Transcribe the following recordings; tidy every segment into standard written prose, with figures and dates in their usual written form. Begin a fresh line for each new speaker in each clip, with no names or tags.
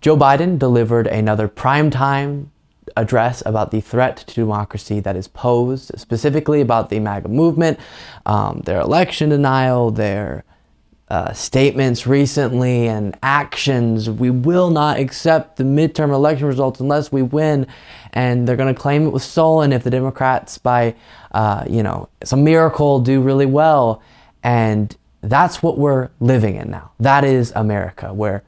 Joe Biden delivered another primetime address about the threat to democracy that is posed, specifically about the MAGA movement, their election denial, their statements recently and actions. We will not accept the midterm election results unless we win. And they're going to claim it was stolen if the Democrats, by some miracle, do really well. And that's what we're living in now. That is America, where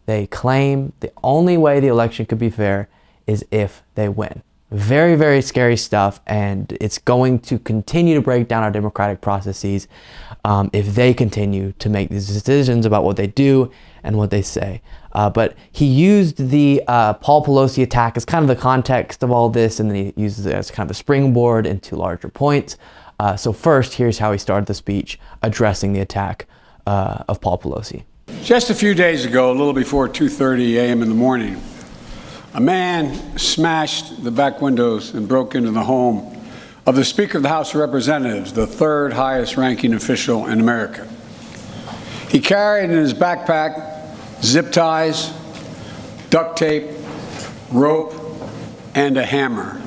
they claim the only way the election could be fair is if they win. Very, very scary stuff, and it's going to continue to break down our democratic processes if they continue to make these decisions about what they do and what they say. But he used the Paul Pelosi attack as kind of the context of all this, and then he uses it as kind of a springboard into larger points. So first, here's how he started the speech addressing the attack of Paul Pelosi.
Just a few days ago, a little before 2:30 a.m. in the morning, a man smashed the back windows and broke into the home of the Speaker of the House of Representatives, the third highest ranking official in America. He carried in his backpack zip ties, duct tape, rope, and a hammer.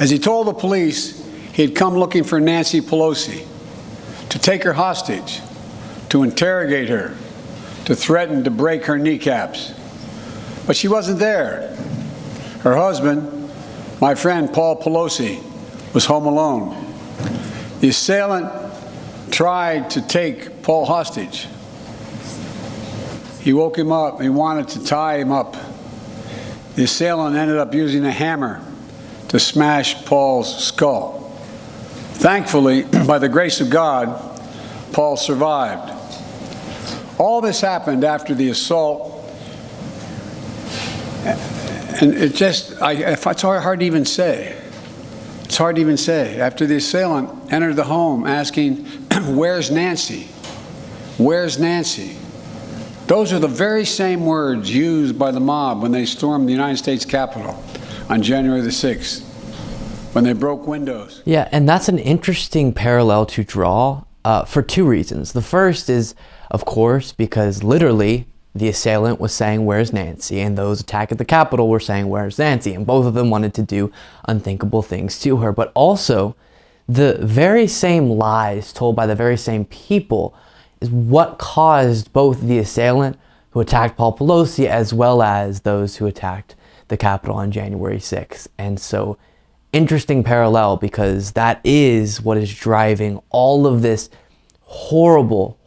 As he told the police, he had come looking for Nancy Pelosi, to take her hostage, to interrogate her, to threaten to break her kneecaps. But she wasn't there. Her husband, my friend Paul Pelosi, was home alone. The assailant tried to take Paul hostage. He woke him up. He wanted to tie him up. The assailant ended up using a hammer to smash Paul's skull. Thankfully, by the grace of God, Paul survived. All this happened after the assault. And it's hard to even say. It's hard to even say. After the assailant entered the home asking, "Where's Nancy? Where's Nancy?" Those are the very same words used by the mob when they stormed the United States Capitol on January the 6th, when they broke windows.
Yeah, and that's an interesting parallel to draw for two reasons. The first is, of course, because literally the assailant was saying, "Where's Nancy?" and those attacking the Capitol were saying, "Where's Nancy?" and both of them wanted to do unthinkable things to her. But also, the very same lies told by the very same people is what caused both the assailant who attacked Paul Pelosi as well as those who attacked the Capitol on January 6th. And so, interesting parallel, because that is what is driving all of this horrible,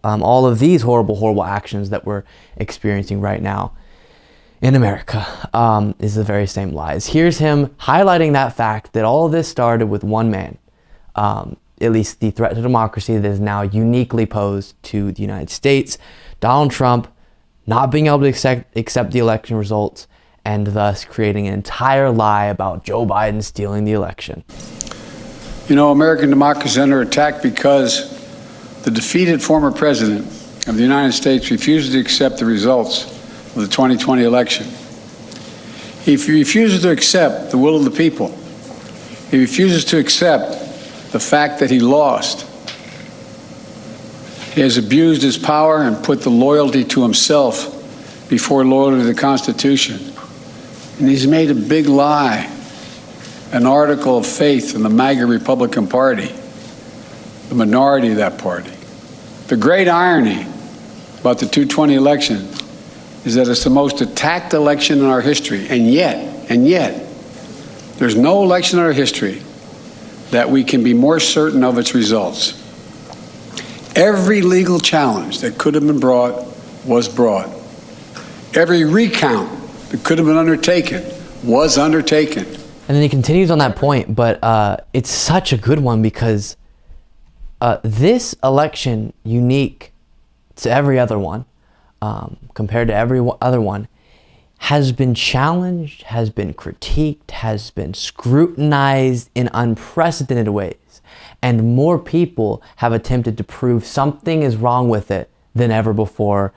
all of these horrible actions that we're experiencing right now in America, is the very same lies. Here's him highlighting that fact that all of this started with one man, at least the threat to democracy that is now uniquely posed to the United States, Donald Trump not being able to accept the election results, and thus creating an entire lie about Joe Biden stealing the election.
You know, American democracy is under attack because the defeated former president of the United States refuses to accept the results of the 2020 election. He refuses to accept the will of the people. He refuses to accept the fact that he lost. He has abused his power and put the loyalty to himself before loyalty to the Constitution. And he's made a big lie an article of faith in the MAGA Republican Party, the minority of that party. The great irony about the 2020 election is that it's the most attacked election in our history, and yet, there's no election in our history that we can be more certain of its results. Every legal challenge that could have been brought was brought. Every recount that could have been undertaken was undertaken.
And then he continues on that point, but it's such a good one because this election, unique to every other one, compared to every other one, has been challenged, has been critiqued, has been scrutinized in unprecedented ways. And more people have attempted to prove something is wrong with it than ever before,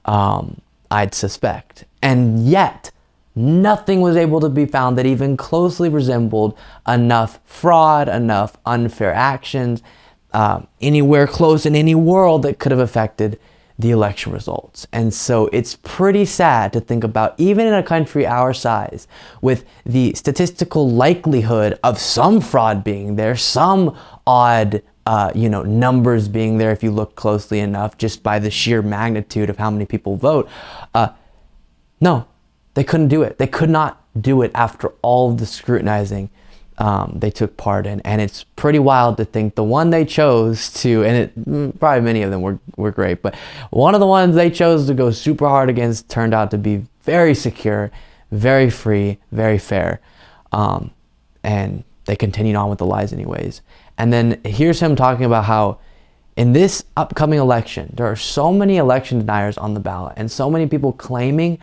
I'd suspect. And yet, nothing was able to be found that even closely resembled enough fraud, enough unfair actions, anywhere close in any world that could have affected the election results. And so it's pretty sad to think about, even in a country our size, with the statistical likelihood of some fraud being there, some odd numbers being there if you look closely enough, just by the sheer magnitude of how many people vote. No, they couldn't do it. They could not do it after all of the scrutinizing they took part in. And it's pretty wild to think the one they chose to, and probably many of them were great, but one of the ones they chose to go super hard against turned out to be very secure, very free, very fair. And they continued on with the lies anyways. And then here's him talking about how in this upcoming election, there are so many election deniers on the ballot and so many people claiming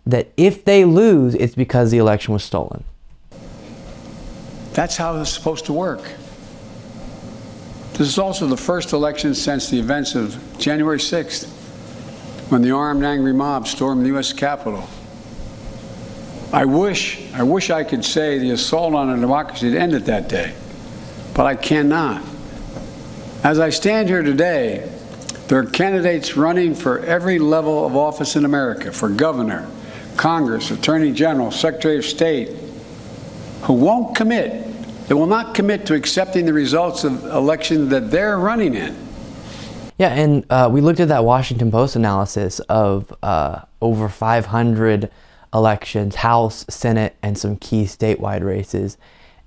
that if they lose, it's because the election was stolen.
That's how it's supposed to work. This is also the first election since the events of January 6th, when the armed, angry mob stormed the U.S. Capitol. I wish I could say the assault on our democracy had ended that day, but I cannot. As I stand here today, there are candidates running for every level of office in America, for governor, Congress, Attorney General, Secretary of State, who won't commit. They will not commit to accepting the results of elections that they're running in.
Yeah, and we looked at that Washington Post analysis of over 500 elections, House, Senate, and some key statewide races.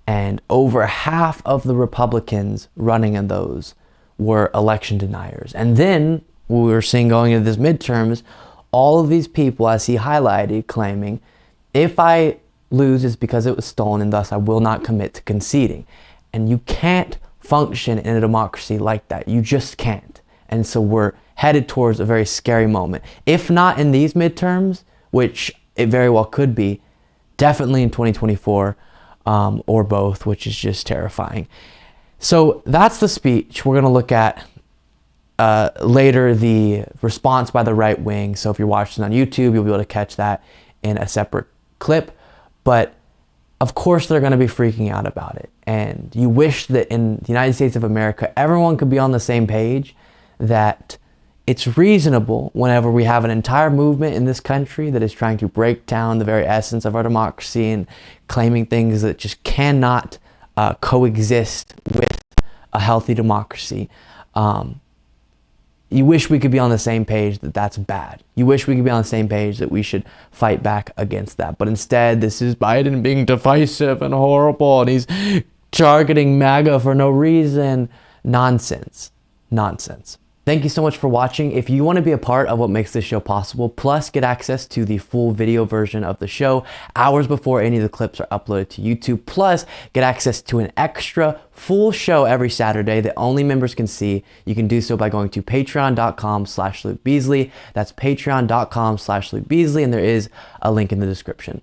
And over half of the Republicans running in those were election deniers. And then we were seeing going into this midterms, all of these people, as he highlighted, claiming, if I lose, it's because it was stolen, and thus I will not commit to conceding. And you can't function in a democracy like that. You just can't. And so we're headed towards a very scary moment. If not in these midterms, which it very well could be, definitely in 2024, or both, which is just terrifying. So that's the speech. We're going to look at later the response by the right wing. So if you're watching on YouTube, you'll be able to catch that in a separate clip. But of course they're going to be freaking out about it. And you wish that in the United States of America, everyone could be on the same page, that it's reasonable whenever we have an entire movement in this country that is trying to break down the very essence of our democracy and claiming things that just cannot coexist with a healthy democracy. You wish we could be on the same page that that's bad. You wish we could be on the same page that we should fight back against that. But instead, this is Biden being divisive and horrible, and he's targeting MAGA for no reason. Nonsense. Nonsense. Thank you so much for watching. If you want to be a part of what makes this show possible, plus get access to the full video version of the show hours before any of the clips are uploaded to YouTube, plus get access to an extra full show every Saturday that only members can see, you can do so by going to patreon.com/Luke Beasley. That's patreon.com/Luke Beasley, and there is a link in the description.